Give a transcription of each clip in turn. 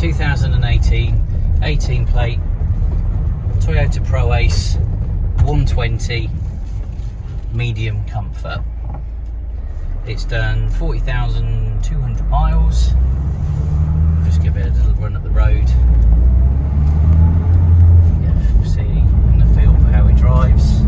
2018 18 plate Toyota Proace 120 medium comfort. It's done 40,200 miles. Just give it a little run up the road. Yeah, see and the feel for how it drives.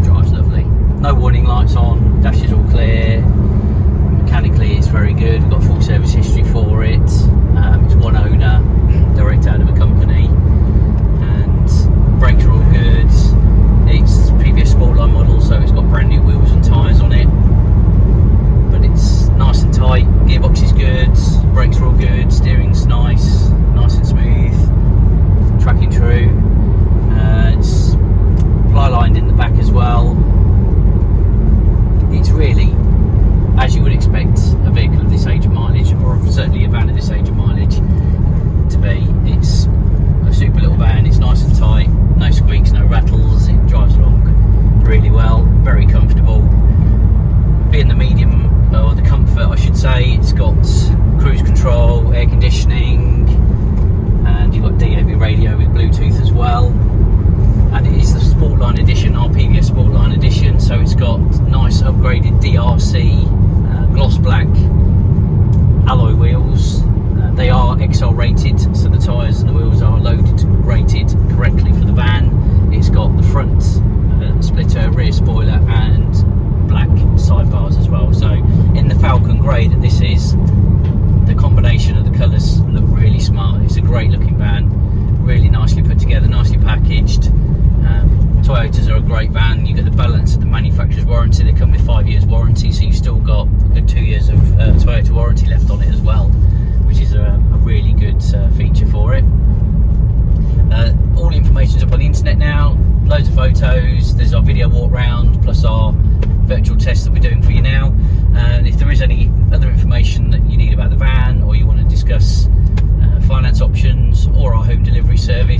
Drives lovely. No warning lights on, dash is all clear. Mechanically it's very good. We've got full service history for it. It's one owner, direct out of a company, and brakes are all good. It's PVSsportline model, so it's got brand new wheels and tyres on it, but it's nice and tight. Gearbox is good, brakes are all good, steering's nice and smooth, tracking true. It's ply lined in the back as well. It's really, as you would expect a vehicle of this age of mileage, or certainly a van of this age of mileage to be. It's a super little van, it's nice and tight, no squeaks, no rattles, it drives along really well, very comfortable. Being the medium, or the comfort I should say, it's got cruise control, air conditioning, and you've got DAB radio with Bluetooth as well. And it is the Sportline edition, our PVS Sportline edition, so it's got nice upgraded DRC gloss black alloy wheels. They are XL rated, so the tyres and the wheels are rated correctly for the van. It's got the front splitter, rear spoiler, and black sidebars as well. So in the Falcon grey that this is, the combination of the colours look really smart. It's a great looking van, really nicely put together, nicely packaged. Toyotas are a great van. You get the balance of the manufacturer's warranty. They come with 5 years warranty, so you've still got a good 2 years of Toyota warranty left on it as well, which is a really good feature for it. All the information's up on the internet now, loads of photos. There's our video walk round plus our virtual test that we're doing for you now. And if there is any other information that you need about the van, or you want to discuss finance options or our home delivery service,